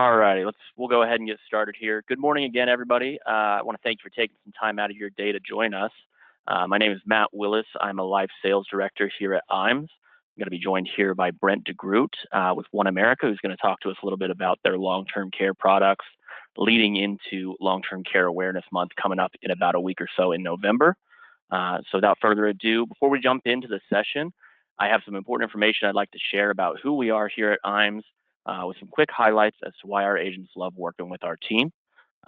All righty, we'll go ahead and get started here. Good morning again, everybody. I want to thank you for taking some time out of your day to join us. My name is Matt Willis. I'm a life sales director here at IMES. I'm going to be joined here by Brent DeGroot with OneAmerica, who's going to talk to us a little bit about their long-term care products leading into Long-Term Care Awareness Month coming up in about a week or so in November. So without further ado, before we jump into the session, I have some important information I'd like to share about who we are here at IMES. With some quick highlights as to why our agents love working with our team.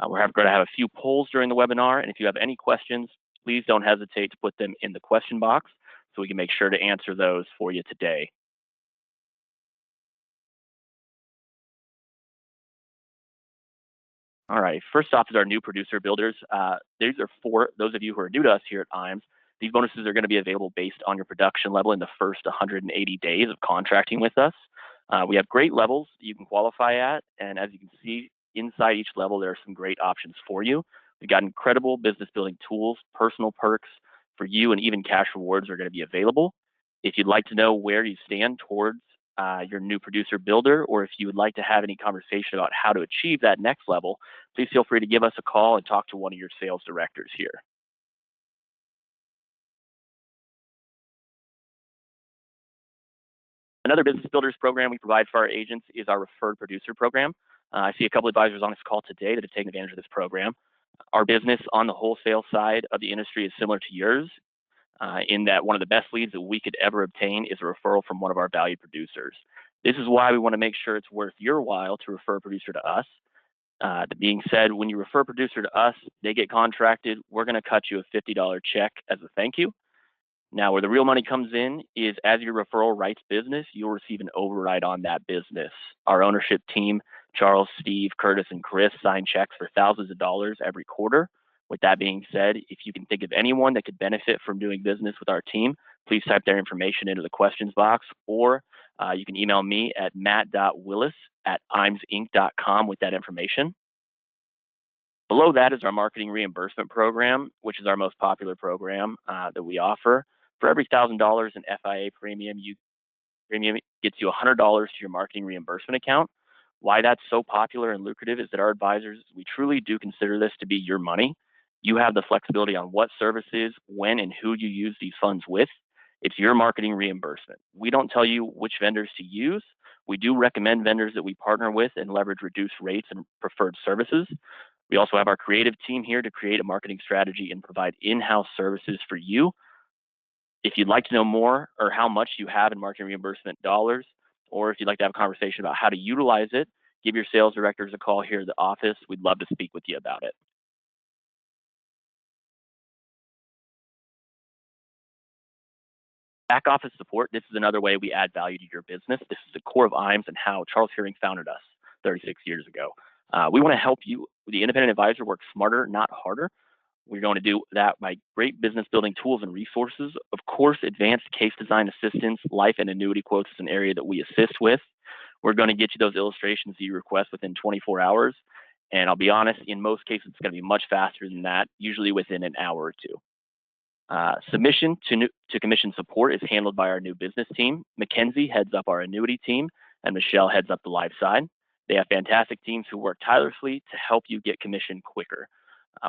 We're going to have a few polls during the webinar, and if you have any questions, please don't hesitate to put them in the question box so we can make sure to answer those for you today. All right, first off is our new producer builders. These are for those of you who are new to us here at IMES. These bonuses are going to be available based on your production level in the first 180 days of contracting with us. We have great levels you can qualify at, and as you can see, inside each level, there are some great options for you. We've got incredible business building tools, personal perks for you, and even cash rewards are going to be available. If you'd like to know where you stand towards your new producer builder, or if you would like to have any conversation about how to achieve that next level, please feel free to give us a call and talk to one of your sales directors here. Another business builders program we provide for our agents is our referred producer program. I see a couple advisors on this call today that have taken advantage of this program. Our business on the wholesale side of the industry is similar to yours in that one of the best leads that we could ever obtain is a referral from one of our valued producers. This is why we want to make sure it's worth your while to refer a producer to us. That being said, when you refer a producer to us, they get contracted, we're going to cut you a $50 check as a thank you. Now, where the real money comes in is as your referral writes business, you'll receive an override on that business. Our ownership team, Charles, Steve, Curtis, and Chris, sign checks for thousands of dollars every quarter. With that being said, if you can think of anyone that could benefit from doing business with our team, please type their information into the questions box, or you can email me at matt.willis@imesinc.com with that information. Below that is our marketing reimbursement program, which is our most popular program that we offer. For every $1,000 in FIA premium gets you $100 to your marketing reimbursement account. Why that's so popular and lucrative is that our advisors, we truly do consider this to be your money. You have the flexibility on what services, when, and who you use these funds with. It's your marketing reimbursement. We don't tell you which vendors to use. We do recommend vendors that we partner with and leverage reduced rates and preferred services. We also have our creative team here to create a marketing strategy and provide in-house services for you. If you'd like to know more or how much you have in marketing reimbursement dollars, or if you'd like to have a conversation about how to utilize it, give your sales directors a call here at the office. We'd love to speak with you about it. Back office support, this is another way we add value to your business. This is the core of IMES and how Charles Hearing founded us 36 years ago. We want to help you, the independent advisor, work smarter, not harder. We're going to do that by great business building tools and resources. Of course, advanced case design assistance, life and annuity quotes is an area that we assist with. We're going to get you those illustrations that you request within 24 hours. And I'll be honest, in most cases, it's going to be much faster than that, usually within an hour or two. Submission to commission support is handled by our new business team. Mackenzie heads up our annuity team, and Michelle heads up the live side. They have fantastic teams who work tirelessly to help you get commission quicker.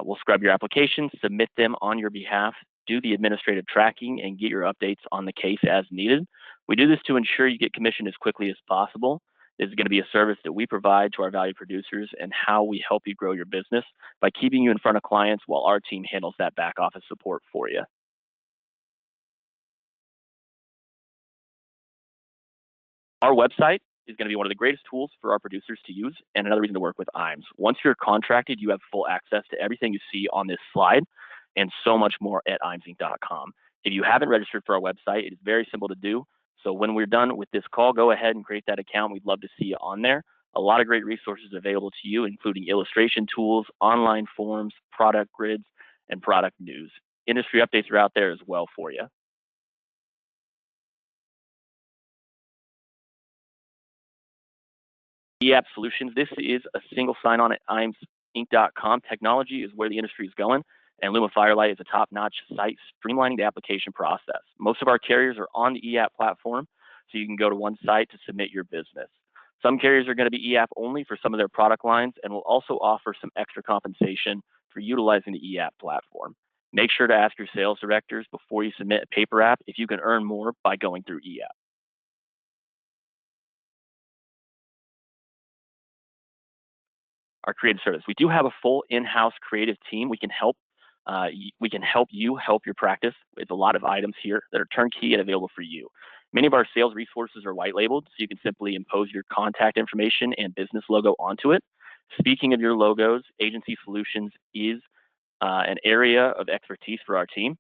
We'll scrub your applications, submit them on your behalf, do the administrative tracking, and get your updates on the case as needed. We do this to ensure you get commission as quickly as possible. This is going to be a service that we provide to our valued producers and how we help you grow your business by keeping you in front of clients while our team handles that back office support for you. Our website is going to be one of the greatest tools for our producers to use and another reason to work with IMES. Once you're contracted, you have full access to everything you see on this slide and so much more at imesinc.com. If you haven't registered for our website, it is very simple to do. So when we're done with this call, go ahead and create that account. We'd love to see you on there. A lot of great resources available to you, including illustration tools, online forms, product grids, and product news. Industry updates are out there as well for you. eApp Solutions, this is a single sign-on at imesinc.com. Technology is where the industry is going, and Luma Firelight is a top-notch site streamlining the application process. Most of our carriers are on the eApp platform, so you can go to one site to submit your business. Some carriers are going to be e-app only for some of their product lines and will also offer some extra compensation for utilizing the e-app platform. Make sure to ask your sales directors before you submit a paper app if you can earn more by going through e-app. Our creative service. We do have a full in-house creative team. We can help you help your practice with a lot of items here that are turnkey and available for you. Many of our sales resources are white labeled, so you can simply impose your contact information and business logo onto it. Speaking of your logos, Agency Solutions is an area of expertise for our team.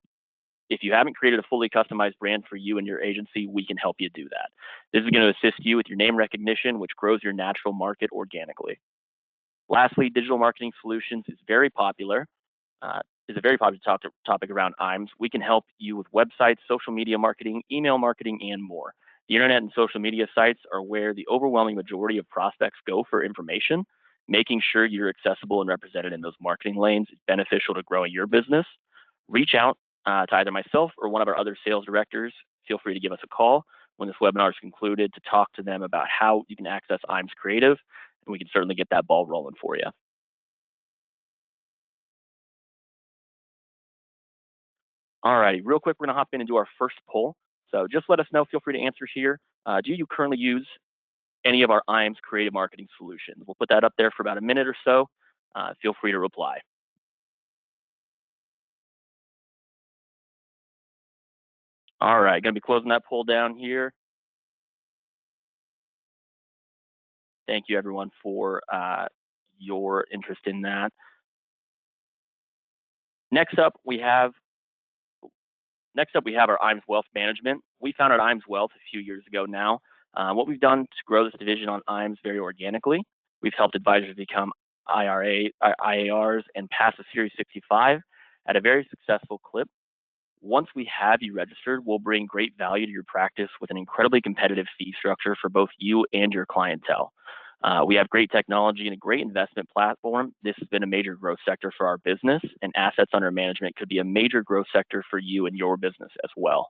If you haven't created a fully customized brand for you and your agency, we can help you do that. This is going to assist you with your name recognition, which grows your natural market organically. Lastly, digital marketing solutions is very popular. Is a very popular topic around IMS. We can help you with websites, social media marketing, email marketing, and more. The internet and social media sites are where the overwhelming majority of prospects go for information. Making sure you're accessible and represented in those marketing lanes is beneficial to growing your business. Reach out to either myself or one of our other sales directors. Feel free to give us a call when this webinar is concluded to talk to them about how you can access IMS Creative, and we can certainly get that ball rolling for you. All righty, real quick, we're gonna hop in and do our first poll. So just let us know, feel free to answer here. Do you currently use any of our IMS creative marketing solutions? We'll put that up there for about a minute or so. Feel free to reply. All right, gonna be closing that poll down here. Thank you everyone for your interest in that. Next up, we have our IMS Wealth Management. We founded IMS Wealth a few years ago now. What we've done to grow this division on IMS very organically, we've helped advisors become IARs and pass the Series 65 at a very successful clip. Once we have you registered, we'll bring great value to your practice with an incredibly competitive fee structure for both you and your clientele. We have great technology and a great investment platform. This has been a major growth sector for our business, and assets under management could be a major growth sector for you and your business as well.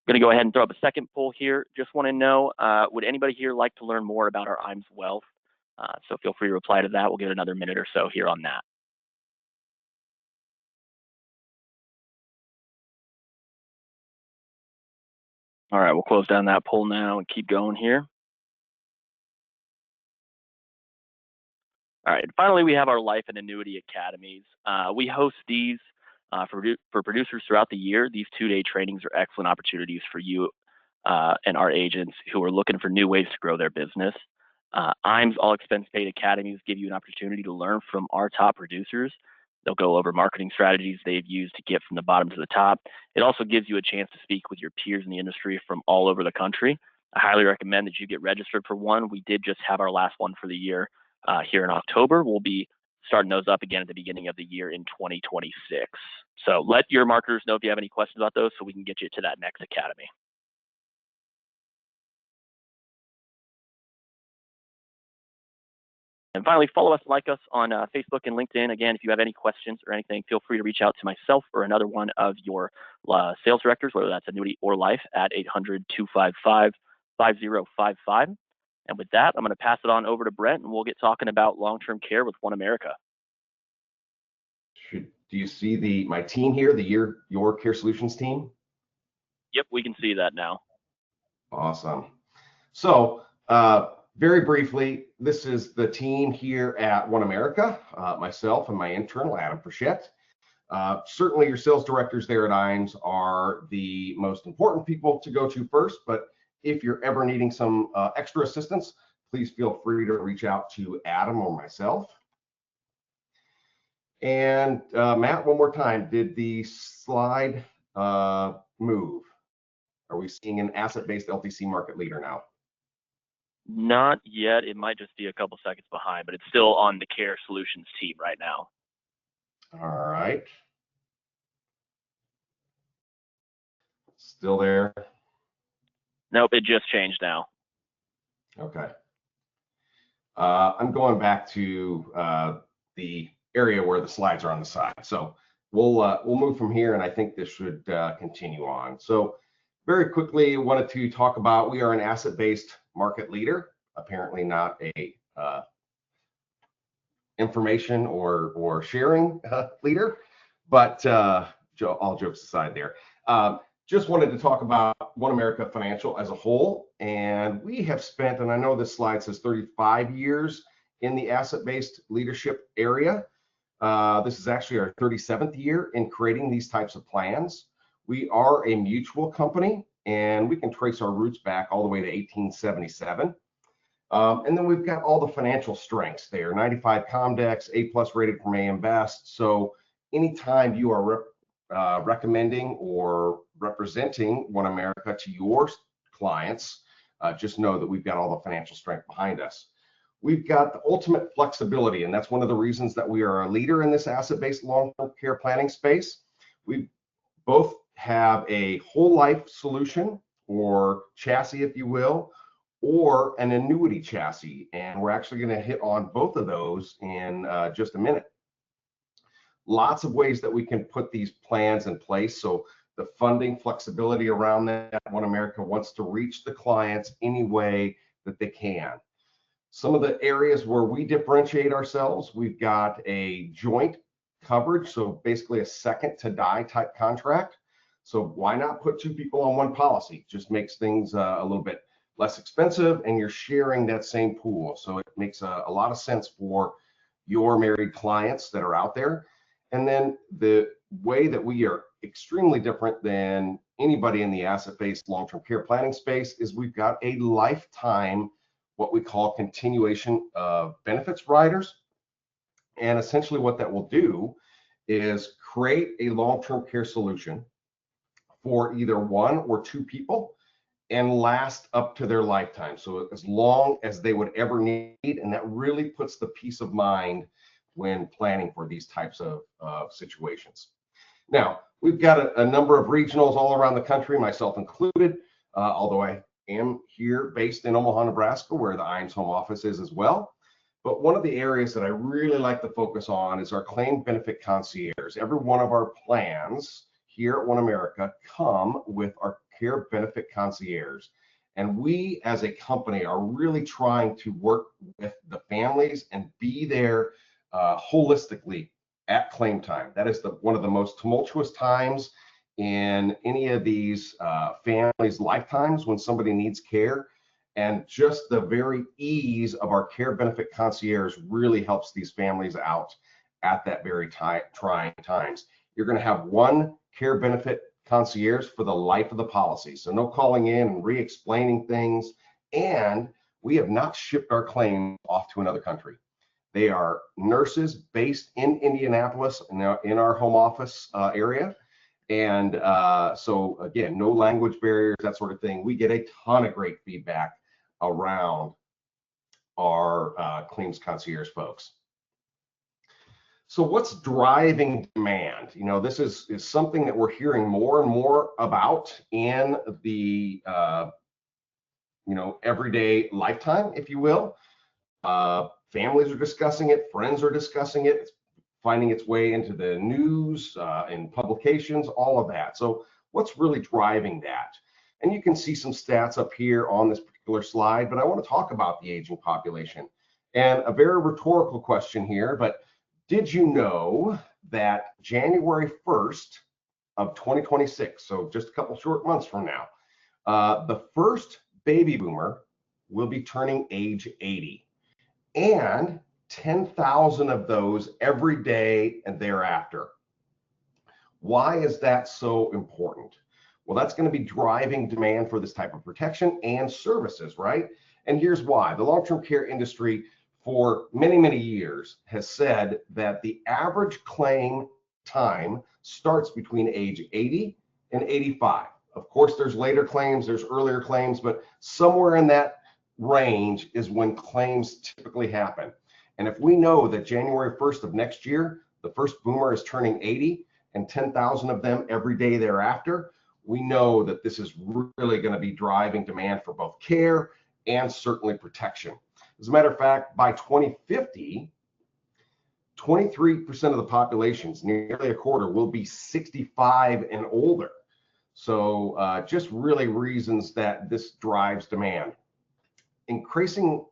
I'm going to go ahead and throw up a second poll here. Just want to know, would anybody here like to learn more about our IMS Wealth? So feel free to reply to that. We'll give it another minute or so here on that. All right, we'll close down that poll now and keep going here. All right, and finally, we have our life and annuity academies. We host these for producers throughout the year. These 2-day trainings are excellent opportunities for you and our agents who are looking for new ways to grow their business. IMS All Expense Paid Academies give you an opportunity to learn from our top producers. They'll go over marketing strategies they've used to get from the bottom to the top. It also gives you a chance to speak with your peers in the industry from all over the country. I highly recommend that you get registered for one. We did just have our last one for the year here in October. We'll be starting those up again at the beginning of the year in 2026. So let your marketers know if you have any questions about those so we can get you to that next academy. And finally, follow us, like us on Facebook and LinkedIn. Again, if you have any questions or anything, feel free to reach out to myself or another one of your sales directors, whether that's annuity or life, at 800-255-5055. And with that, I'm going to pass it on over to Brent, and we'll get talking about long-term care with OneAmerica. Do you see my team here, your Care Solutions team? Yep, we can see that now. Awesome. So very briefly, this is the team here at OneAmerica, myself and my internal, Adam Frechette. Certainly your sales directors there at IMS are the most important people to go to first, but if you're ever needing some extra assistance, please feel free to reach out to Adam or myself. And Matt, one more time, did the slide move? Are we seeing an asset-based LTC market leader now? Not yet. It might just be a couple seconds behind, but it's still on the Care Solutions team right now. All right. Still there? Nope, it just changed now. Okay. I'm going back to the area where the slides are on the side. So we'll move from here, and I think this should continue on. So very quickly wanted to talk about, we are an asset-based market leader, apparently not a information or sharing leader, but all jokes aside there. Just wanted to talk about OneAmerica Financial as a whole, and we have spent, and I know this slide says 35 years in the asset-based leadership area. This is actually our 37th year in creating these types of plans. We are a mutual company, and we can trace our roots back all the way to 1877. And then we've got all the financial strengths there, 95 Comdex, A+ rated from AM Best. So anytime you are recommending or representing OneAmerica to your clients, just know that we've got all the financial strength behind us. We've got the ultimate flexibility, and that's one of the reasons that we are a leader in this asset-based long-term care planning space. We both have a whole life solution, or chassis, if you will, or an annuity chassis, and we're actually going to hit on both of those in just a minute. Lots of ways that we can put these plans in place. So the funding flexibility around that, OneAmerica wants to reach the clients any way that they can. Some of the areas where we differentiate ourselves, we've got a joint coverage, so basically a second to die type contract. So why not put two people on one policy? Just makes things a little bit less expensive, and you're sharing that same pool. So it makes a lot of sense for your married clients that are out there. And then the way that we are extremely different than anybody in the asset-based long-term care planning space is we've got a lifetime, what we call continuation of benefits riders. And essentially what that will do is create a long-term care solution for either one or two people and last up to their lifetime. So as long as they would ever need, and that really puts the peace of mind when planning for these types of situations. Now, we've got a number of regionals all around the country, myself included, although I am here based in Omaha, Nebraska, where the IAMS home office is as well. But one of the areas that I really like to focus on is our claim benefit concierge. Every one of our plans here at OneAmerica come with our care benefit concierge. And we as a company are really trying to work with the families and be there holistically at claim time. That is one of the most tumultuous times in any of these families' lifetimes when somebody needs care. And just the very ease of our care benefit concierge really helps these families out at that very trying times. You're going to have one care benefit concierge for the life of the policy. So no calling in and re-explaining things. And we have not shipped our claim off to another country. They are nurses based in Indianapolis, in our home office area. And so again, no language barriers, that sort of thing. We get a ton of great feedback around our claims concierge folks. So what's driving demand? You know, this is something that we're hearing more and more about in the everyday lifetime, if you will. Families are discussing it, friends are discussing it, it's finding its way into the news, in publications, all of that. So what's really driving that? And you can see some stats up here on this particular slide, but I want to talk about the aging population. And a very rhetorical question here, but did you know that January 1st of 2026, so just a couple short months from now, the first baby boomer will be turning age 80, and 10,000 of those every day and thereafter. Why is that so important? Well, that's going to be driving demand for this type of protection and services, right? And here's why. The long-term care industry for many, many years has said that the average claim time starts between age 80 and 85. Of course, there's later claims, there's earlier claims, but somewhere in that range is when claims typically happen. And if we know that January 1st of next year, the first boomer is turning 80 and 10,000 of them every day thereafter, we know that this is really going to be driving demand for both care and certainly protection. As a matter of fact, by 2050, 23% of the populations, nearly a quarter, will be 65 and older. So just really reasons that this drives demand. Increasing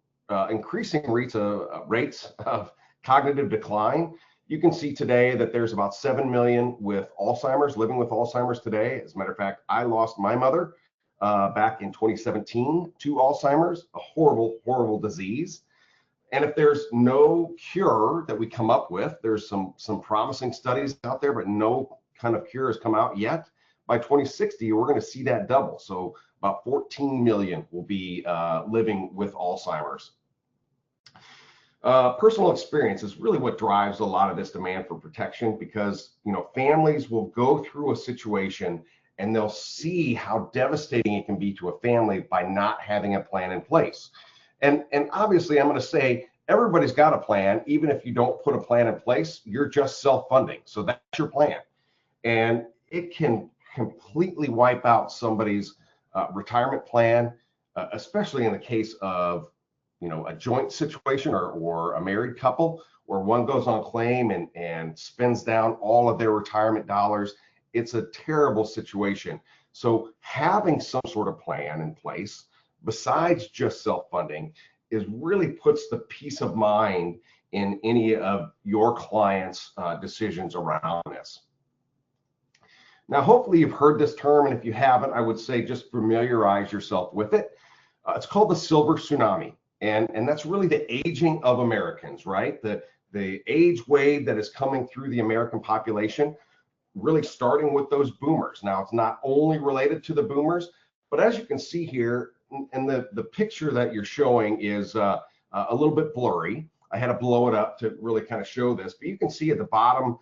rates of cognitive decline. You can see today that there's about 7 million with Alzheimer's, living with Alzheimer's today. As a matter of fact, I lost my mother back in 2017 to Alzheimer's, a horrible, horrible disease. And if there's no cure that we come up with, there's some promising studies out there, but no kind of cure has come out yet. By 2060, we're going to see that double. So about 14 million will be living with Alzheimer's. Personal experience is really what drives a lot of this demand for protection, because families will go through a situation and they'll see how devastating it can be to a family by not having a plan in place. And obviously, I'm going to say everybody's got a plan. Even if you don't put a plan in place, you're just self-funding. So that's your plan. And it can completely wipe out somebody's retirement plan, especially in the case of a joint situation or a married couple where one goes on claim and spends down all of their retirement dollars. It's a terrible situation. So having some sort of plan in place besides just self-funding is really puts the peace of mind in any of your clients' decisions around this. Now, hopefully you've heard this term, and if you haven't, I would say just familiarize yourself with it. It's called the silver tsunami, and that's really the aging of Americans, right? The age wave that is coming through the American population, really starting with those boomers. Now, it's not only related to the boomers, but as you can see here, and the picture that you're showing is a little bit blurry. I had to blow it up to really kind of show this, but you can see at the bottom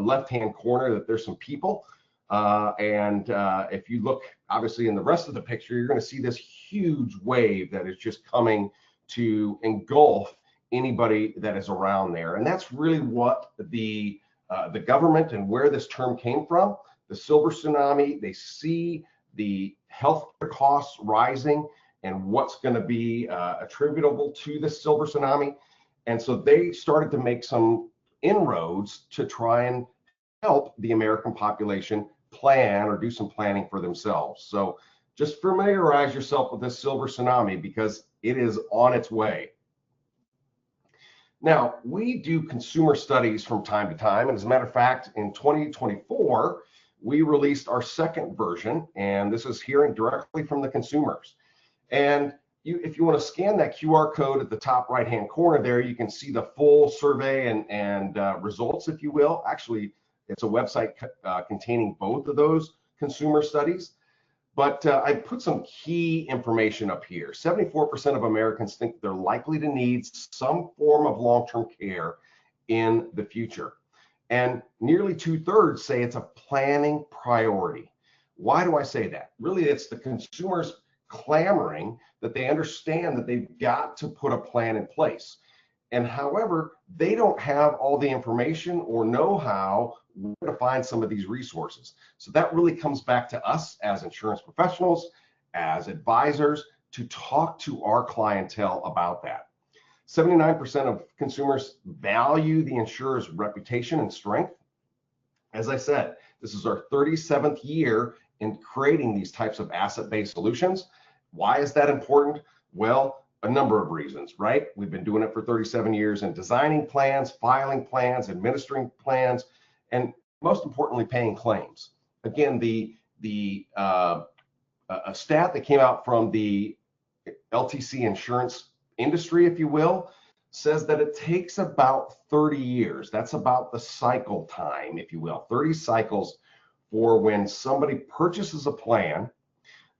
left-hand corner that there's some people. If you look, obviously, in the rest of the picture, you're going to see this huge wave that is just coming to engulf anybody that is around there. And that's really what the government and where this term came from, the silver tsunami. They see the healthcare costs rising and what's going to be attributable to the silver tsunami. And so they started to make some inroads to try and help the American population plan or do some planning for themselves. So just familiarize yourself with this silver tsunami because it is on its way. Now, we do consumer studies from time to time. And as a matter of fact, in 2024, we released our second version, and this is hearing directly from the consumers. And if you want to scan that QR code at the top right-hand corner there, you can see the full survey and results, if you will. Actually, it's a website containing both of those consumer studies. But I put some key information up here. 74% of Americans think they're likely to need some form of long-term care in the future. And nearly 2/3 say it's a planning priority. Why do I say that? Really, it's the consumers clamoring that they understand that they've got to put a plan in place. And however, they don't have all the information or know-how where to find some of these resources. So that really comes back to us as insurance professionals, as advisors, to talk to our clientele about that. 79% of consumers value the insurer's reputation and strength. As I said, this is our 37th year in creating these types of asset-based solutions. Why is that important? Well, a number of reasons, right? We've been doing it for 37 years in designing plans, filing plans, administering plans, and most importantly, paying claims. Again, a stat that came out from the LTC insurance industry, if you will, says that it takes about 30 years. That's about the cycle time, if you will, 30 cycles for when somebody purchases a plan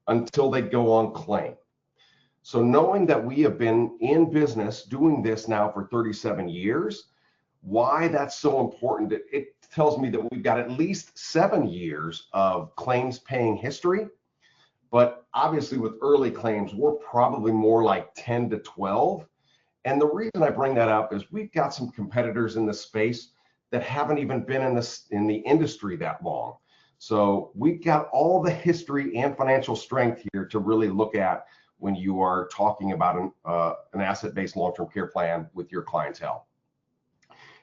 until they go on claim. So knowing that we have been in business doing this now for 37 years, why that's so important, it tells me that we've got at least 7 years of claims paying history. But obviously with early claims, we're probably more like 10 to 12. And the reason I bring that up is we've got some competitors in this space that haven't even been in the industry that long. So we've got all the history and financial strength here to really look at when you are talking about an asset-based long-term care plan with your clientele.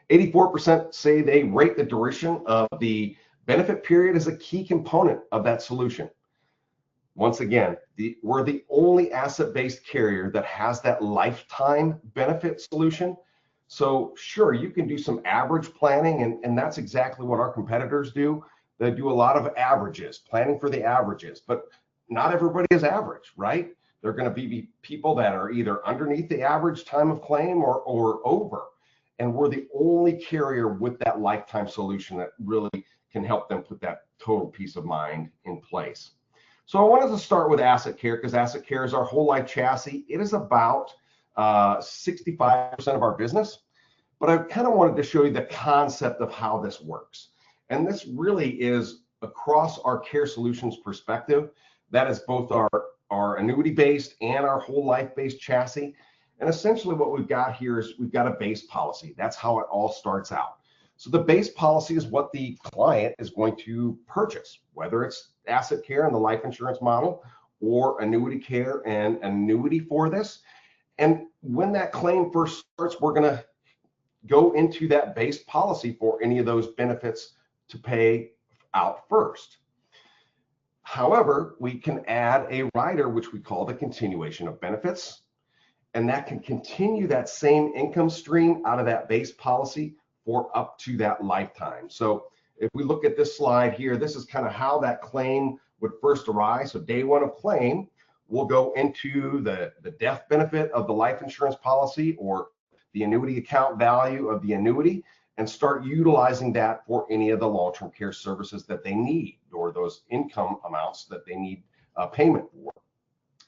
84% say they rate the duration of the Benefit period is a key component of that solution. Once again, we're the only asset-based carrier that has that lifetime benefit solution. So sure, you can do some average planning, and that's exactly what our competitors do. They do a lot of averages, planning for the averages, but not everybody is average, right? They're going to be people that are either underneath the average time of claim or over. And we're the only carrier with that lifetime solution that really can help them put that total peace of mind in place. So I wanted to start with asset care because asset care is our whole life chassis. It is about 65% of our business, but I kind of wanted to show you the concept of how this works. And this really is across our care solutions perspective. That is both our annuity-based and our whole life-based chassis. And essentially what we've got here is we've got a base policy. That's how it all starts out. So the base policy is what the client is going to purchase, whether it's asset care and the life insurance model or annuity care and annuity for this. And when that claim first starts, we're going to go into that base policy for any of those benefits to pay out first. However, we can add a rider, which we call the continuation of benefits, and that can continue that same income stream out of that base policy for up to that lifetime. So if we look at this slide here, this is kind of how that claim would first arise. So day one of claim, we'll go into the death benefit of the life insurance policy or the annuity account value of the annuity and start utilizing that for any of the long-term care services that they need or those income amounts that they need payment for.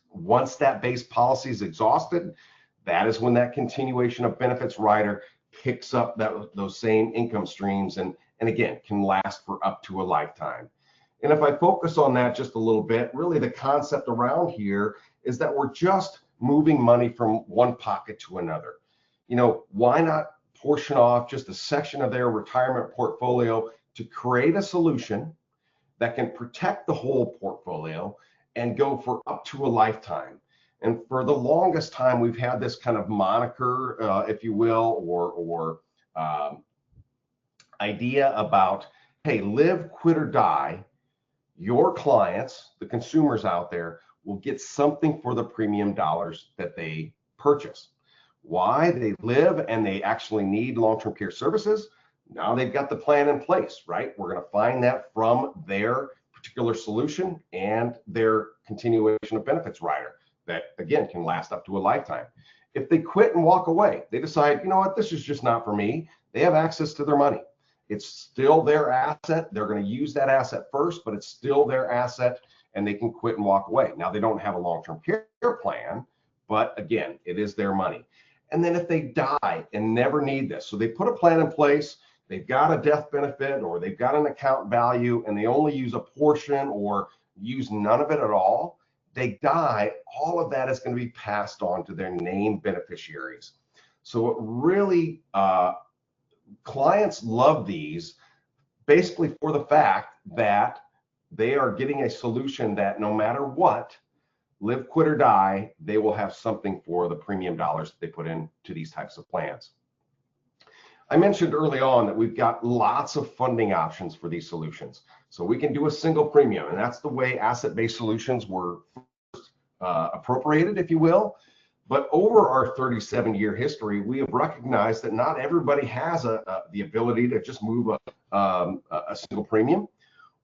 Once that base policy is exhausted, that is when that continuation of benefits rider picks up those same income streams and again can last for up to a lifetime. And if I focus on that just a little bit, really the concept around here is that we're just moving money from one pocket to another. You know, why not portion off just a section of their retirement portfolio to create a solution that can protect the whole portfolio and go for up to a lifetime. And for the longest time, we've had this kind of moniker, if you will, or idea about, hey, live, quit, or die. Your clients, the consumers out there, will get something for the premium dollars that they purchase. Why? They live and they actually need long-term care services. Now they've got the plan in place, right? We're going to find that from their particular solution and their continuation of benefits rider that, again, can last up to a lifetime. If they quit and walk away, they decide, you know what, this is just not for me. They have access to their money. It's still their asset. They're going to use that asset first, but it's still their asset and they can quit and walk away. Now, they don't have a long-term care plan, but again, it is their money. And then if they die and never need this, so they put a plan in place, they've got a death benefit or they've got an account value and they only use a portion or use none of it at all, they die, all of that is going to be passed on to their named beneficiaries. So it really, clients love these basically for the fact that they are getting a solution that no matter what, live, quit, or die, they will have something for the premium dollars that they put into these types of plans. I mentioned early on that we've got lots of funding options for these solutions. So we can do a single premium, and that's the way asset-based solutions were appropriated, if you will. But over our 37-year history, we have recognized that not everybody has the ability to just move a single premium,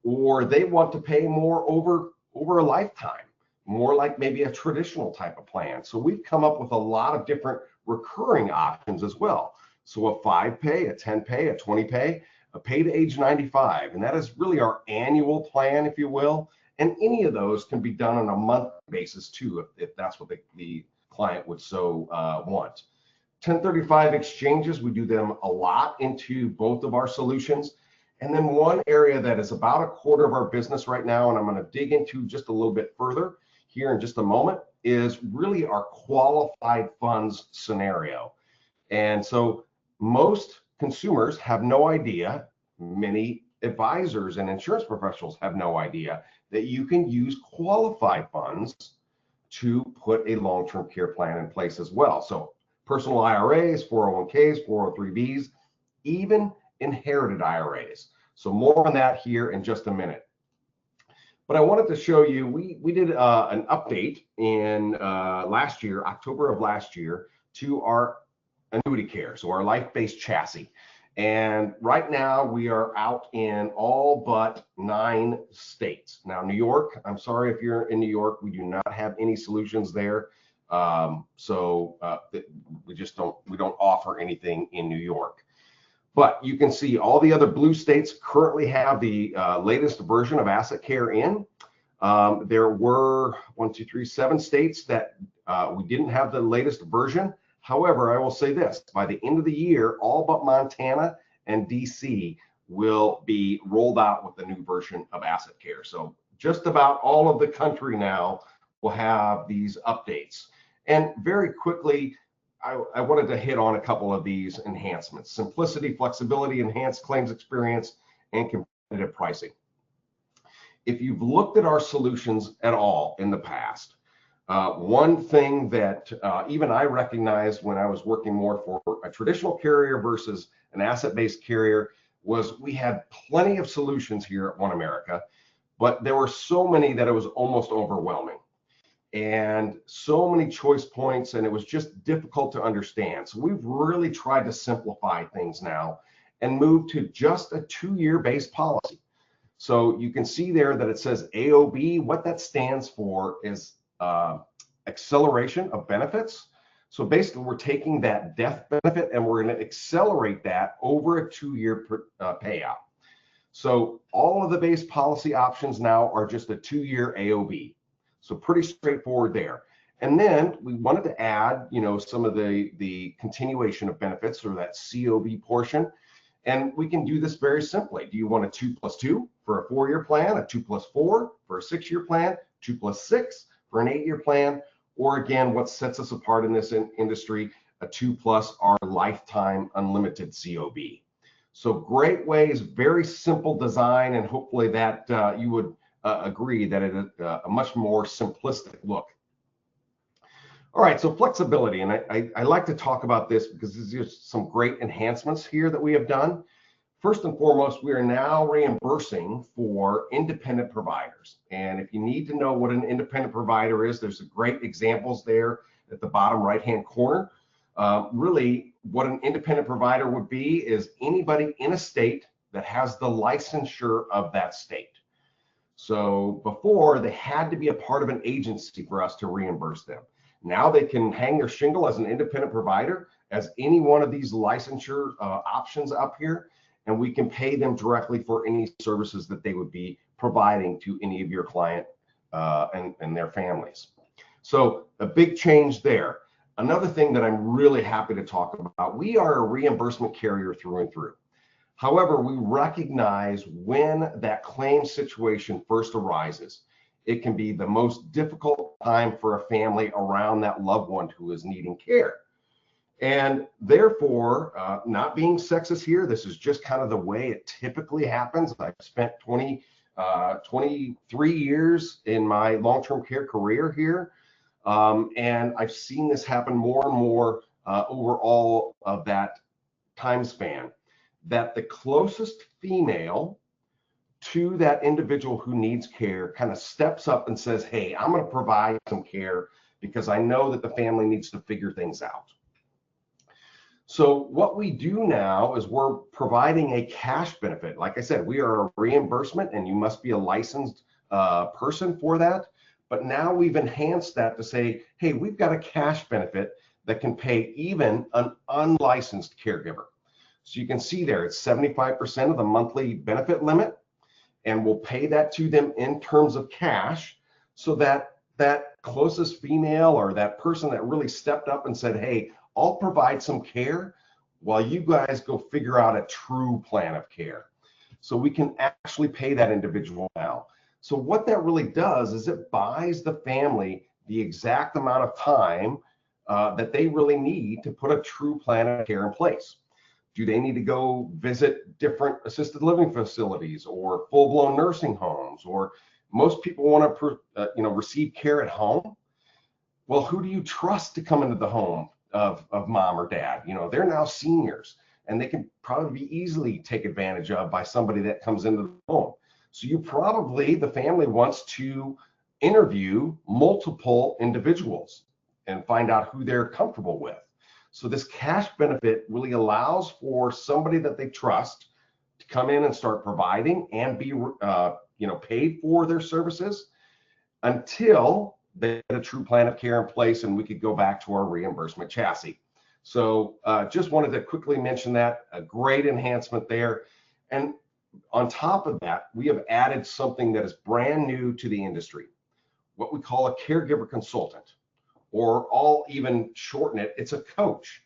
or they want to pay more over a lifetime, more like maybe a traditional type of plan. So we've come up with a lot of different recurring options as well. So a 5-pay, a 10-pay, a 20-pay, a pay to age 95. And that is really our annual plan, if you will. And any of those can be done on a monthly basis too, if that's what the client would so want. 1035 exchanges, we do them a lot into both of our solutions. And then one area that is about a quarter of our business right now, and I'm going to dig into just a little bit further here in just a moment, is really our qualified funds scenario. And so most consumers have no idea, many advisors and insurance professionals have no idea that you can use qualified funds to put a long-term care plan in place as well. So personal IRAs, 401ks, 403bs, even inherited IRAs. So more on that here in just a minute. But I wanted to show you, we did an update in last year, October of last year, to our annuity care, so our life-based chassis. And right now we are out in all but 9 states. Now, New York, I'm sorry if you're in New York, we do not have any solutions there. We just don't offer anything in New York. But you can see all the other blue states currently have the latest version of Asset Care in. There were 7 states that we didn't have the latest version. However, I will say this, by the end of the year, all but Montana and DC will be rolled out with the new version of Asset Care. So just about all of the country now will have these updates. And very quickly, I wanted to hit on a couple of these enhancements: simplicity, flexibility, enhanced claims experience, and competitive pricing. If you've looked at our solutions at all in the past, one thing that even I recognized when I was working more for a traditional carrier versus an asset-based carrier was we had plenty of solutions here at OneAmerica, but there were so many that it was almost overwhelming. And so many choice points, and it was just difficult to understand. So we've really tried to simplify things now and move to just a 2-year base policy. So you can see there that it says AOB. What that stands for is acceleration of benefits. So basically, we're taking that death benefit and we're going to accelerate that over a 2-year payout. So all of the base policy options now are just a 2-year AOB. So pretty straightforward there. And then we wanted to add, some of the continuation of benefits, or that COB portion. And we can do this very simply. Do you want a 2+2 for a 4-year plan, a 2+4 for a 6-year plan, 2+6 for an 8-year plan, or again, what sets us apart in this industry, a 2+ our lifetime unlimited COB. So great ways, very simple design, and hopefully that you would agree that it is a much more simplistic look. All right, so flexibility, and I like to talk about this because there's just some great enhancements here that we have done. First and foremost, we are now reimbursing for independent providers. And if you need to know what an independent provider is, there's great examples there at the bottom right-hand corner. Really, what an independent provider would be is anybody in a state that has the licensure of that state. So before, they had to be a part of an agency for us to reimburse them. Now they can hang their shingle as an independent provider, as any one of these licensure options up here, and we can pay them directly for any services that they would be providing to any of your client and their families. So a big change there. Another thing that I'm really happy to talk about, we are a reimbursement carrier through and through. However, we recognize when that claim situation first arises, it can be the most difficult time for a family around that loved one who is needing care. And therefore, not being sexist here, this is just kind of the way it typically happens. I've spent 23 years in my long-term care career here, and I've seen this happen more and more over all of that time span, that the closest female to that individual who needs care kind of steps up and says, hey, I'm going to provide some care because I know that the family needs to figure things out. So what we do now is we're providing a cash benefit. Like I said, we are a reimbursement and you must be a licensed person for that. But now we've enhanced that to say, hey, we've got a cash benefit that can pay even an unlicensed caregiver. So you can see there, it's 75% of the monthly benefit limit, and we'll pay that to them in terms of cash, so that that closest female or that person that really stepped up and said, hey, I'll provide some care while you guys go figure out a true plan of care. So we can actually pay that individual now. So what that really does is it buys the family the exact amount of time that they really need to put a true plan of care in place. Do they need to go visit different assisted living facilities or full-blown nursing homes? Or most people want to receive care at home. Well, who do you trust to come into the home of mom or dad? They're now seniors. and they can probably be easily taken advantage of by somebody that comes into the home. So the family wants to interview multiple individuals and find out who they're comfortable with. So this cash benefit really allows for somebody that they trust to come in and start providing and be paid for their services until they get a true plan of care in place, and we could go back to our reimbursement chassis. So just wanted to quickly mention that, a great enhancement there. And on top of that, we have added something that is brand new to the industry, what we call a caregiver consultant, or I'll even shorten it, it's a coach.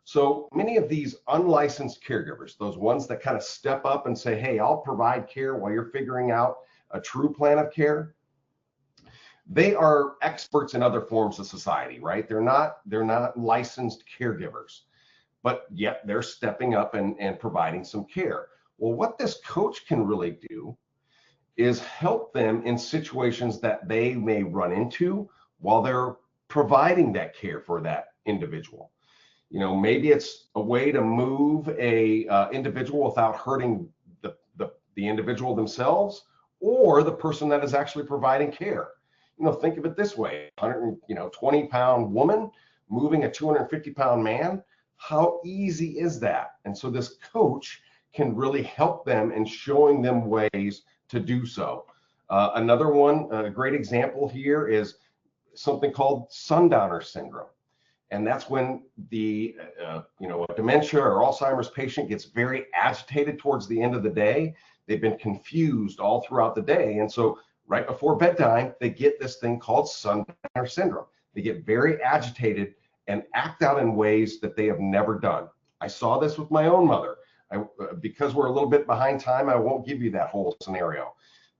So many of these unlicensed caregivers, those ones that kind of step up and say, hey, I'll provide care while you're figuring out a true plan of care, they are experts in other forms of society, right? They're not licensed caregivers, but yet they're stepping up and providing some care. Well, what this coach can really do is help them in situations that they may run into while they're providing that care for that individual. Maybe it's a way to move a individual without hurting the individual themselves or the person that is actually providing care. Think of it this way: 120-pound woman moving a 250-pound man. How easy is that? And so this coach can really help them in showing them ways to do so. Another one, a great example here is something called sundowner syndrome. And that's when a dementia or Alzheimer's patient gets very agitated towards the end of the day. They've been confused all throughout the day. And so right before bedtime, they get this thing called sundowner syndrome. They get very agitated and act out in ways that they have never done. I saw this with my own mother. Because we're a little bit behind time, I won't give you that whole scenario.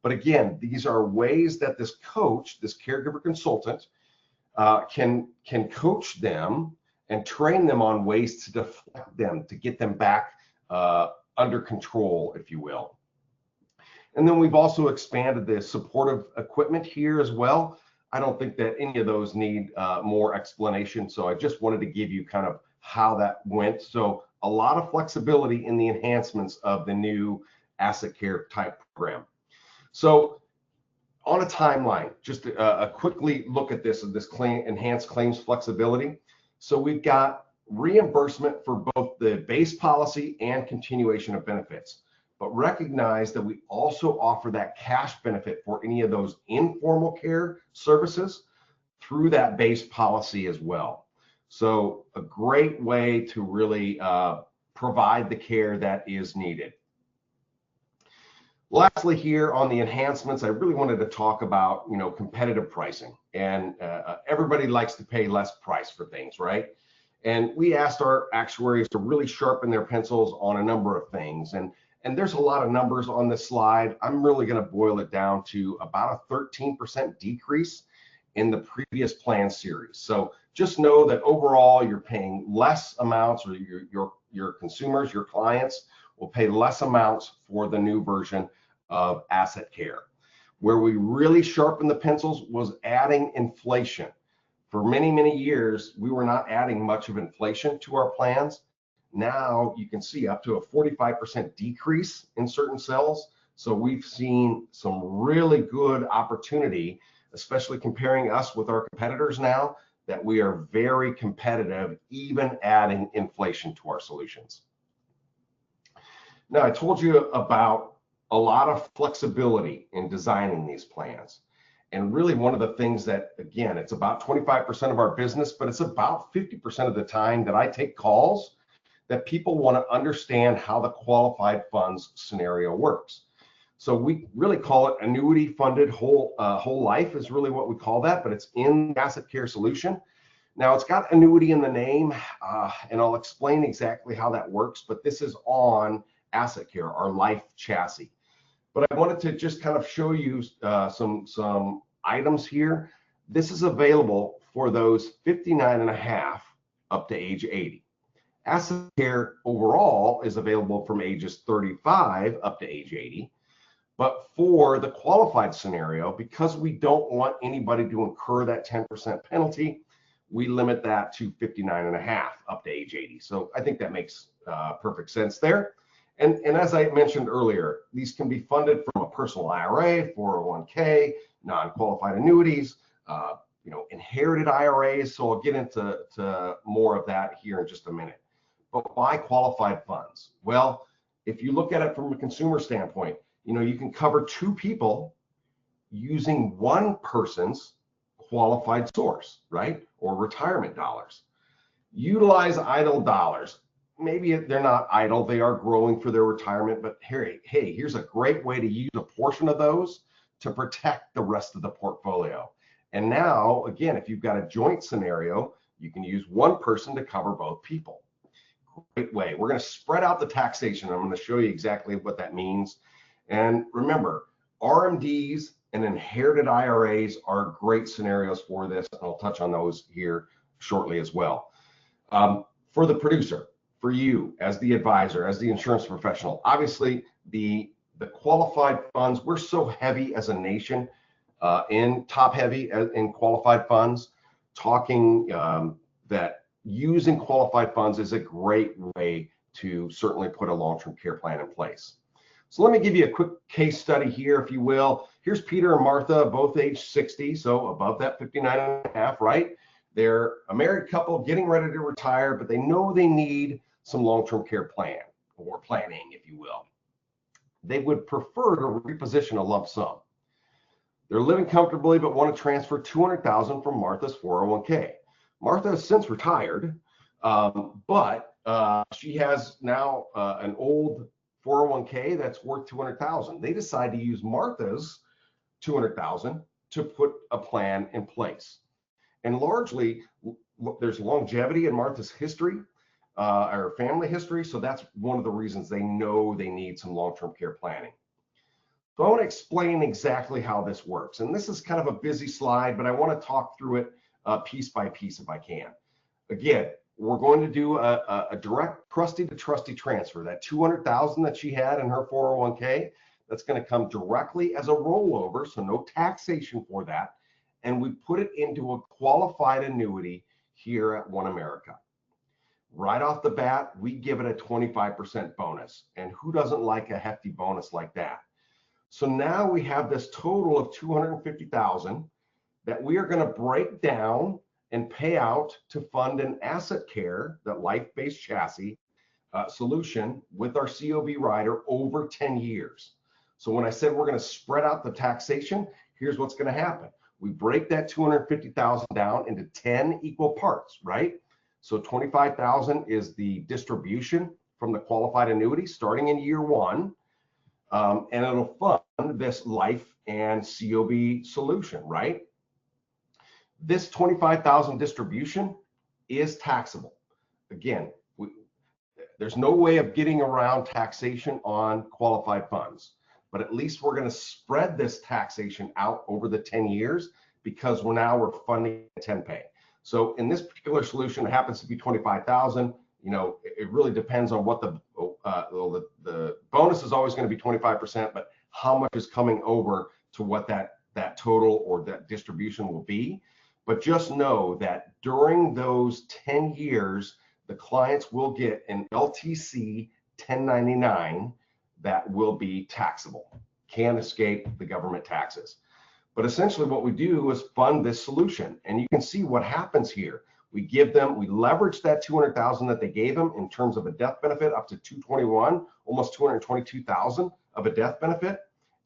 But again, these are ways that this coach, this caregiver consultant, can coach them and train them on ways to deflect them, to get them back under control, if you will. And then we've also expanded the supportive equipment here as well. I don't think that any of those need more explanation, so I just wanted to give you kind of how that went. So a lot of flexibility in the enhancements of the new asset care type program. So on a timeline, just a quickly look at this enhanced claims flexibility. So we've got reimbursement for both the base policy and continuation of benefits, but recognize that we also offer that cash benefit for any of those informal care services through that base policy as well. So a great way to really provide the care that is needed. Lastly, here on the enhancements, I really wanted to talk about, competitive pricing. And everybody likes to pay less price for things, right? And we asked our actuaries to really sharpen their pencils on a number of things. And there's a lot of numbers on this slide. I'm really going to boil it down to about a 13% decrease in the previous plan series. So just know that overall you're paying less amounts, or your consumers, your clients will pay less amounts for the new version of asset care. Where we really sharpened the pencils was adding inflation. For many, many years, we were not adding much of inflation to our plans. Now you can see up to a 45% decrease in certain cells. So we've seen some really good opportunity, especially comparing us with our competitors now, that we are very competitive, even adding inflation to our solutions. Now, I told you about a lot of flexibility in designing these plans. And really one of the things that, again, it's about 25% of our business, but it's about 50% of the time that I take calls that people want to understand how the qualified funds scenario works. So we really call it annuity funded whole life is really what we call that, but it's in the asset care solution. Now it's got annuity in the name, and I'll explain exactly how that works, but this is on asset care, our life chassis. But I wanted to just kind of show you some items here. This is available for those 59 and a half up to age 80. Asset care overall is available from ages 35 up to age 80. But for the qualified scenario, because we don't want anybody to incur that 10% penalty, we limit that to 59 and a half up to age 80. So I think that makes perfect sense there. And as I mentioned earlier, these can be funded from a personal IRA, 401k, non-qualified annuities, inherited IRAs. So I'll get into more of that here in just a minute. But why qualified funds? Well, if you look at it from a consumer standpoint, you can cover two people using one person's qualified source, right? Or retirement dollars. Utilize idle dollars. Maybe they're not idle, they are growing for their retirement, but hey, here's a great way to use a portion of those to protect the rest of the portfolio. And now, again, if you've got a joint scenario, you can use one person to cover both people. Great way. We're going to spread out the taxation. I'm going to show you exactly what that means. And remember, RMDs and inherited IRAs are great scenarios for this. And I'll touch on those here shortly as well. For the producer, for you as the advisor, as the insurance professional, obviously the qualified funds, we're so heavy as a nation in top heavy in qualified funds, talking that using qualified funds is a great way to certainly put a long-term care plan in place. So let me give you a quick case study here, if you will. Here's Peter and Martha, both age 60, so above that 59 and a half, right? They're a married couple getting ready to retire, but they know they need some long-term care plan or planning, if you will. They would prefer to reposition a lump sum. They're living comfortably, but want to transfer $200,000 from Martha's 401k. Martha has since retired, but she has now an old 401k that's worth $200,000. They decide to use Martha's $200,000 to put a plan in place. And largely, there's longevity in Martha's history, or family history, so that's one of the reasons they know they need some long-term care planning. So I want to explain exactly how this works. And this is kind of a busy slide, but I want to talk through it piece by piece if I can. Again, we're going to do a direct trustee to trustee transfer. That $200,000 that she had in her 401k, that's going to come directly as a rollover, so no taxation for that. And we put it into a qualified annuity here at OneAmerica. Right off the bat, we give it a 25% bonus. And who doesn't like a hefty bonus like that? So now we have this total of $250,000 that we are going to break down and pay out to fund an asset care, that life-based chassis solution with our COB rider over 10 years. So when I said we're going to spread out the taxation, here's what's going to happen. We break that $250,000 down into 10 equal parts, right? So $25,000 is the distribution from the qualified annuity starting in year one. And it'll fund this life and COB solution, right? This $25,000 distribution is taxable. Again, there's no way of getting around taxation on qualified funds, but at least we're going to spread this taxation out over the 10 years because we're funding a 10 pay. So in this particular solution, it happens to be $25,000. It really depends on what the bonus is always going to be 25%, but how much is coming over to what that total or that distribution will be. But just know that during those 10 years, the clients will get an LTC 1099 that will be taxable, can't escape the government taxes. But essentially what we do is fund this solution. And you can see what happens here. We leverage that $200,000 that they gave them in terms of a death benefit up to $221,000, almost $222,000 of a death benefit,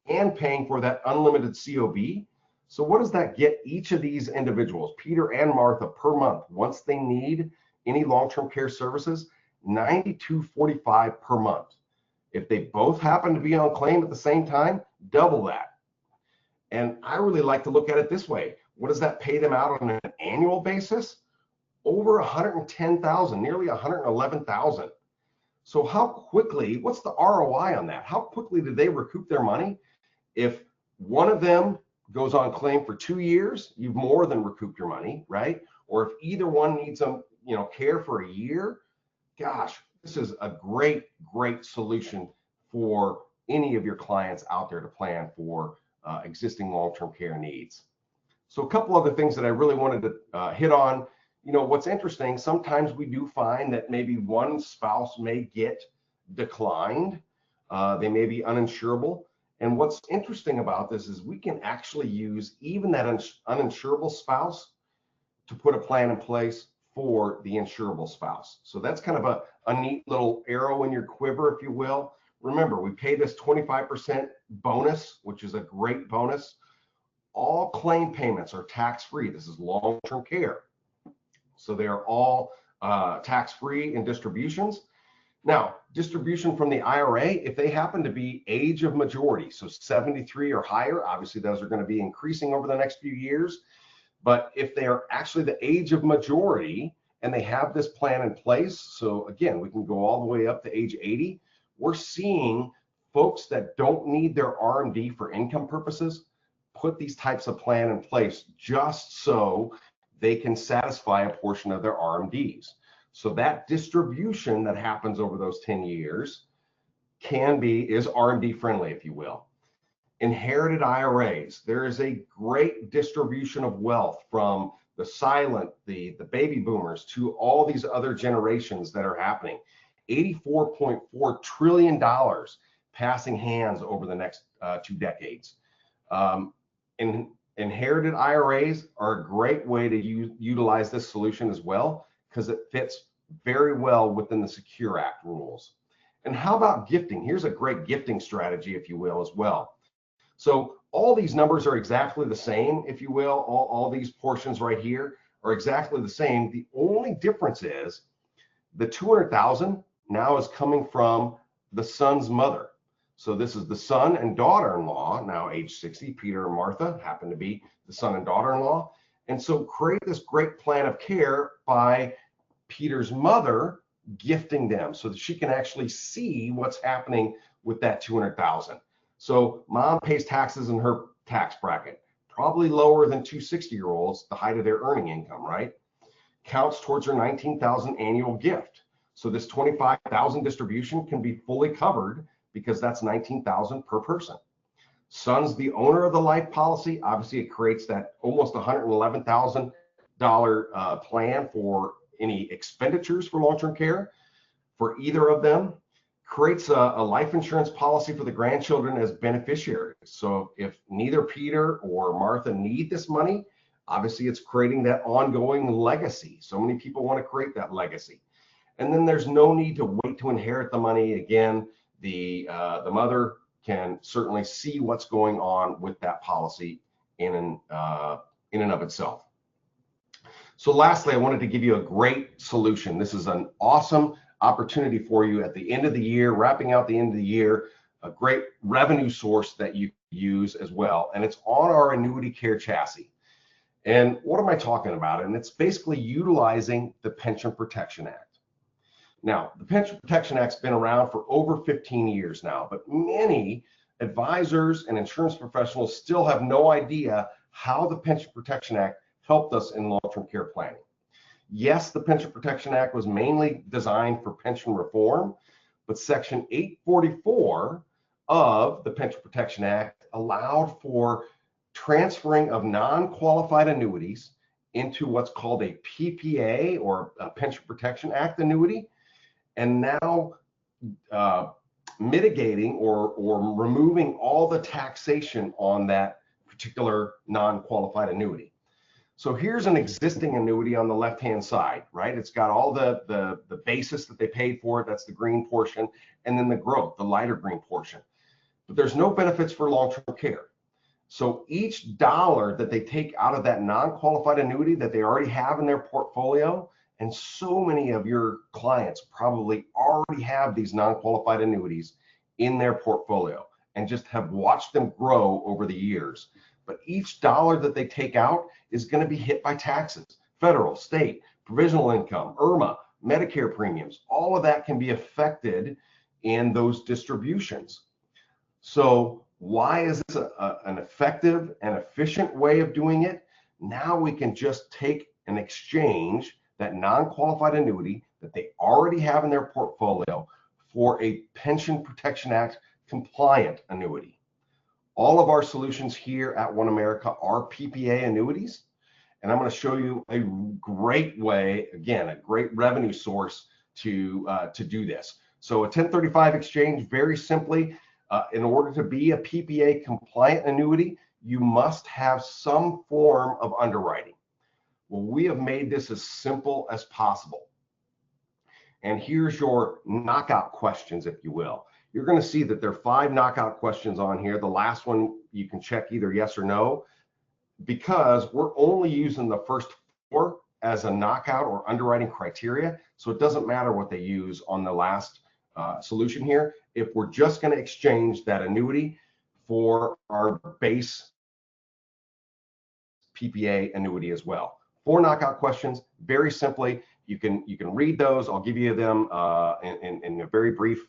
and paying for that unlimited COB. So what does that get each of these individuals, Peter and Martha, per month, once they need any long-term care services? $92.45 per month. If they both happen to be on claim at the same time, double that. And I really like to look at it this way. What does that pay them out on an annual basis? Over $110,000, nearly $111,000. So how quickly, what's the ROI on that? How quickly do they recoup their money? If one of them goes on claim for 2 years, you've more than recouped your money, right? Or if either one needs some, care for a year, gosh, this is a great solution for any of your clients out there to plan for existing long-term care needs. So a couple other things that I really wanted to hit on. what's interesting, sometimes we do find that maybe one spouse may get declined. They may be uninsurable. And what's interesting about this is we can actually use even that uninsurable spouse to put a plan in place for the insurable spouse. So that's kind of a neat little arrow in your quiver, if you will. Remember, we pay this 25% bonus, which is a great bonus. All claim payments are tax-free. This is long-term care. So they are all tax-free in distributions. Now, distribution from the IRA, if they happen to be age of majority, so 73 or higher, obviously those are going to be increasing over the next few years. But if they are actually the age of majority and they have this plan in place, so again, we can go all the way up to age 80, we're seeing folks that don't need their RMD for income purposes put these types of plan in place just so they can satisfy a portion of their RMDs. So that distribution that happens over those 10 years is RMD friendly, if you will. Inherited IRAs, there is a great distribution of wealth from the silent, the baby boomers to all these other generations that are happening. $84.4 trillion passing hands over the next 2 decades. Inherited IRAs are a great way to utilize this solution as well, because it fits very well within the Secure Act rules. And how about gifting? Here's a great gifting strategy, if you will, as well. So all these numbers are exactly the same, if you will. All these portions right here are exactly the same. The only difference is the $200,000 now is coming from the son's mother. So this is the son and daughter-in-law, now age 60. Peter and Martha happen to be the son and daughter-in-law. And so create this great plan of care by Peter's mother gifting them so that she can actually see what's happening with that $200,000. So mom pays taxes in her tax bracket, probably lower than 2 60-year-olds, the height of their earning income, right? Counts towards her $19,000 annual gift. So this $25,000 distribution can be fully covered because that's $19,000 per person. Son's the owner of the life policy. Obviously, it creates that almost $111,000 plan for any expenditures for long-term care for either of them. Creates a life insurance policy for the grandchildren as beneficiaries. So if neither Peter or Martha need this money, obviously it's creating that ongoing legacy. So many people want to create that legacy. And then there's no need to wait to inherit the money. Again, the mother can certainly see what's going on with that policy in and of itself. So lastly, I wanted to give you a great solution. This is an awesome opportunity for you at the end of the year, wrapping out the end of the year, a great revenue source that you use as well. And it's on our annuity care chassis. And what am I talking about? And it's basically utilizing the Pension Protection Act. Now, the Pension Protection Act's been around for over 15 years now, but many advisors and insurance professionals still have no idea how the Pension Protection Act helped us in long-term care planning. Yes, the Pension Protection Act was mainly designed for pension reform, but Section 844 of the Pension Protection Act allowed for transferring of non-qualified annuities into what's called a PPA, or a Pension Protection Act annuity, and now mitigating or removing all the taxation on that particular non-qualified annuity. So here's an existing annuity on the left-hand side, right? It's got all the basis that they paid for it. That's the green portion. And then the growth, the lighter green portion. But there's no benefits for long-term care. So each dollar that they take out of that non-qualified annuity that they already have in their portfolio, and so many of your clients probably already have these non-qualified annuities in their portfolio and just have watched them grow over the years. But each dollar that they take out is going to be hit by taxes, federal, state, provisional income, IRMA, Medicare premiums. All of that can be affected in those distributions. So why is this an effective and efficient way of doing it? Now we can just take and exchange that non-qualified annuity that they already have in their portfolio for a Pension Protection Act compliant annuity. All of our solutions here at OneAmerica are PPA annuities, And I'm going to show you a great way, again, a great revenue source to do this. So a 1035 exchange, very simply, in order to be a PPA compliant annuity, you must have some form of underwriting. Well, we have made this as simple as possible. And here's your knockout questions, if you will. You're going to see that there are 5 knockout questions on here. The last one, you can check either yes or no, because we're only using the first 4 as a knockout or underwriting criteria. So it doesn't matter what they use on the last solution here. If we're just going to exchange that annuity for our base PPA annuity as well. 4 knockout questions, very simply. You can read those. I'll give you them in a very brief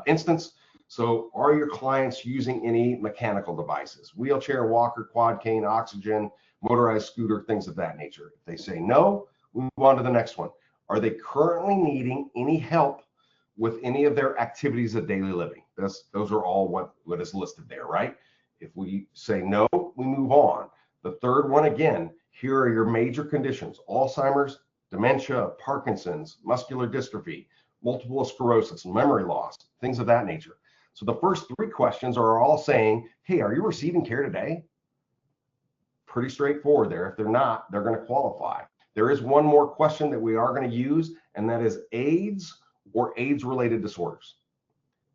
instance. So, are your clients using any mechanical devices? Wheelchair, walker, quad cane, oxygen, motorized scooter, things of that nature. If they say no, we move on to the next one. Are they currently needing any help with any of their activities of daily living? Those are all what is listed there, right? If we say no, we move on. The third one, again, here are your major conditions: Alzheimer's, dementia, Parkinson's, muscular dystrophy, multiple sclerosis, memory loss, things of that nature. So the first 3 questions are all saying, hey, are you receiving care today? Pretty straightforward there. If they're not, they're going to qualify. There is one more question that we are going to use, and that is AIDS or AIDS-related disorders.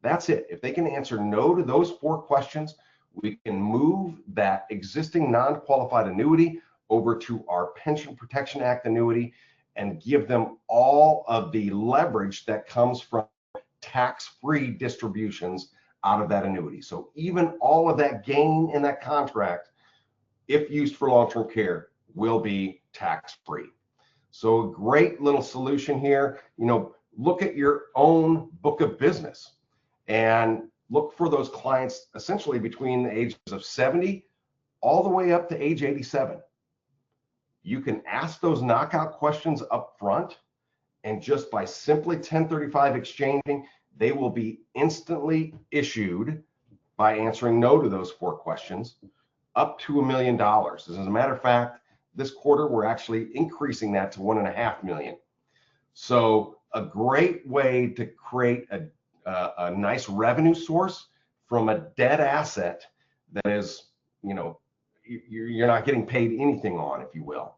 That's it. If they can answer no to those 4 questions, we can move that existing non-qualified annuity over to our Pension Protection Act annuity and give them all of the leverage that comes from tax-free distributions out of that annuity. So even all of that gain in that contract, if used for long-term care, will be tax-free. So a great little solution here. Look at your own book of business and look for those clients essentially between the ages of 70 all the way up to age 87. You can ask those knockout questions up front, and just by simply 1035 exchanging, they will be instantly issued by answering no to those 4 questions up to $1 million. As a matter of fact, this quarter, we're actually increasing that to $1.5 million. So a great way to create a nice revenue source from a dead asset that is, you're not getting paid anything on, if you will.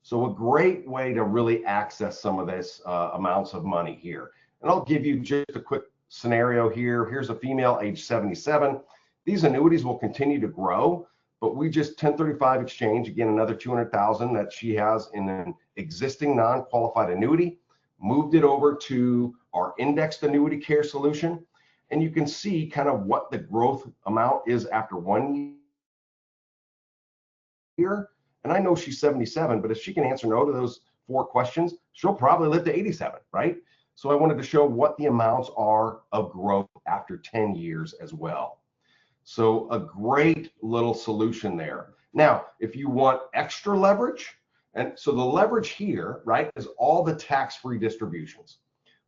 So a great way to really access some of this amounts of money here. And I'll give you just a quick scenario here. Here's a female, age 77. These annuities will continue to grow, but we just 1035 exchange, again, another $200,000 that she has in an existing non-qualified annuity, moved it over to our indexed annuity care solution. And you can see kind of what the growth amount is after 1 year. And I know she's 77, but if she can answer no to those 4 questions, she'll probably live to 87, right? So I wanted to show what the amounts are of growth after 10 years as well. So a great little solution there. Now, if you want extra leverage, and so the leverage here, right, is all the tax-free distributions.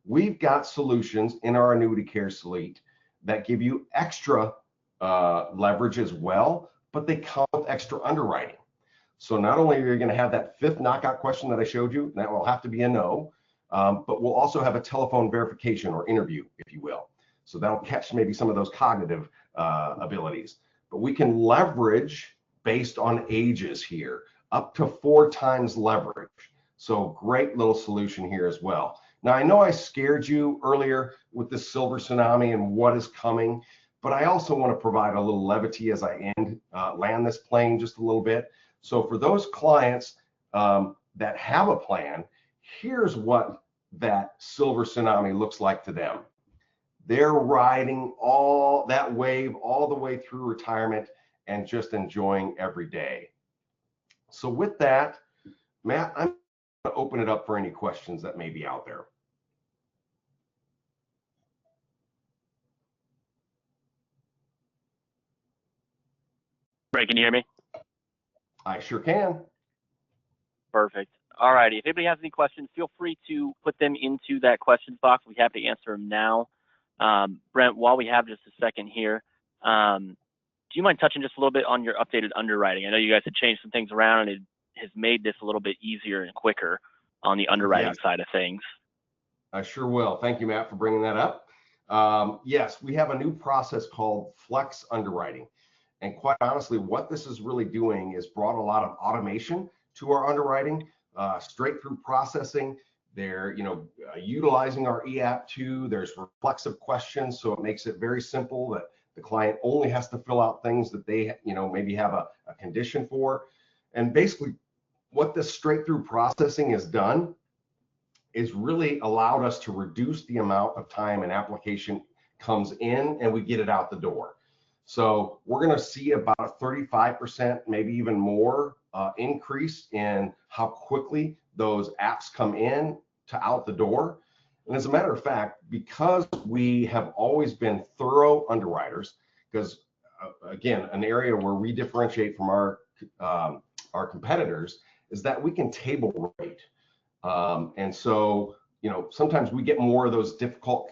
We've got solutions in our annuity care suite that give you extra leverage as well, but they come with extra underwriting. So not only are you going to have that 5th knockout question that I showed you, that will have to be a no, but we'll also have a telephone verification or interview, if you will. So that'll catch maybe some of those cognitive abilities. But we can leverage based on ages here, up to 4 times leverage. So great little solution here as well. Now, I know I scared you earlier with the silver tsunami and what is coming, but I also want to provide a little levity as I land this plane just a little bit. So for those clients that have a plan, here's what that silver tsunami looks like to them. They're riding all that wave all the way through retirement and just enjoying every day. So with that, Matt, I'm going to open it up for any questions that may be out there. Brent, can you hear me? I sure can. Perfect. All righty. If anybody has any questions, feel free to put them into that questions box. We have to answer them now. Brent, while we have just a second here, do you mind touching just a little bit on your updated underwriting? I know you guys had changed some things around and has made this a little bit easier and quicker on the underwriting side of things. I sure will. Thank you, Matt, for bringing that up. Yes, we have a new process called flex underwriting. And quite honestly, what this is really doing is brought a lot of automation to our underwriting, straight through processing. They're, utilizing our eApp too. There's reflexive questions, so it makes it very simple that the client only has to fill out things that they, maybe have a condition for. And basically, what this straight through processing has done is really allowed us to reduce the amount of time an application comes in and we get it out the door. So we're going to see about a 35%, maybe even more increase in how quickly those apps come in to out the door. And as a matter of fact, because we have always been thorough underwriters, because again, an area where we differentiate from our competitors is that we can table rate. And so, sometimes we get more of those difficult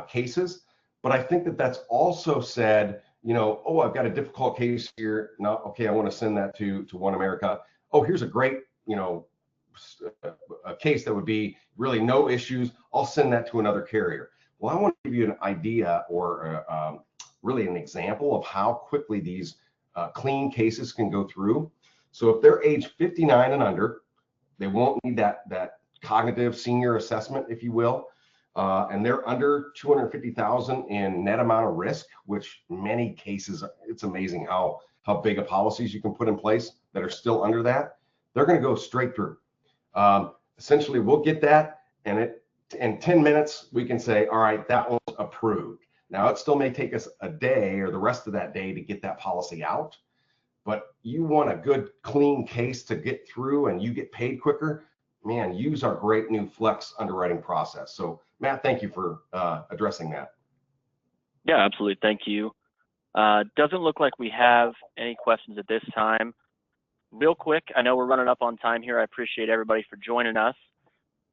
cases, but I think that that's also said, oh, I've got a difficult case here. No, okay, I want to send that to OneAmerica. Oh, here's a great, a case that would be really no issues. I'll send that to another carrier. Well, I want to give you an idea or really an example of how quickly these clean cases can go through. So if they're age 59 and under, they won't need that cognitive senior assessment, if you will. And they're under 250,000 in net amount of risk, which many cases, it's amazing how big of policies you can put in place that are still under that. They're going to go straight through. Essentially, we'll get that, and in 10 minutes, we can say, all right, that one's approved. Now, it still may take us a day or the rest of that day to get that policy out, but you want a good, clean case to get through and you get paid quicker, man, use our great new flex underwriting process. So, Matt, thank you for addressing that. Yeah, absolutely. Thank you. Doesn't look like we have any questions at this time. Real quick, I know we're running up on time here. I appreciate everybody for joining us.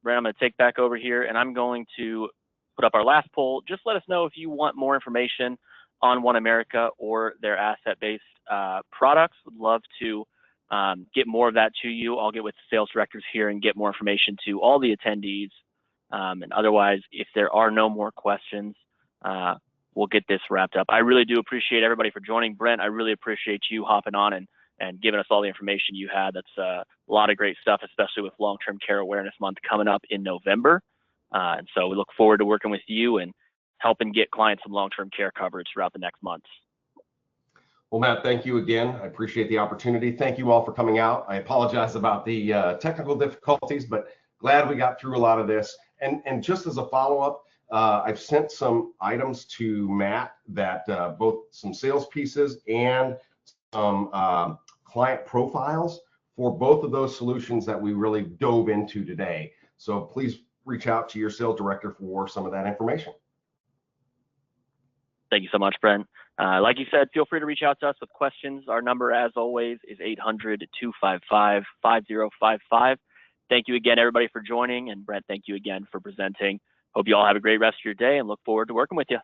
Brent, I'm going to take back over here, and I'm going to put up our last poll. Just let us know if you want more information on OneAmerica or their asset-based products. Would love to get more of that to you. I'll get with the sales directors here and get more information to all the attendees. And otherwise, if there are no more questions, we'll get this wrapped up. I really do appreciate everybody for joining. Brent, I really appreciate you hopping on and giving us all the information you had. That's a lot of great stuff, especially with Long-Term Care Awareness Month coming up in November. And so we look forward to working with you and helping get clients some long-term care coverage throughout the next months. Well, Matt, thank you again. I appreciate the opportunity. Thank you all for coming out. I apologize about the technical difficulties, but glad we got through a lot of this. And just as a follow-up, I've sent some items to Matt that both some sales pieces and some client profiles for both of those solutions that we really dove into today. So please reach out to your sales director for some of that information. Thank you so much, Brent. Like you said, feel free to reach out to us with questions. Our number, as always, is 800-255-5055. Thank you again, everybody, for joining. And Brent, thank you again for presenting. Hope you all have a great rest of your day and look forward to working with you.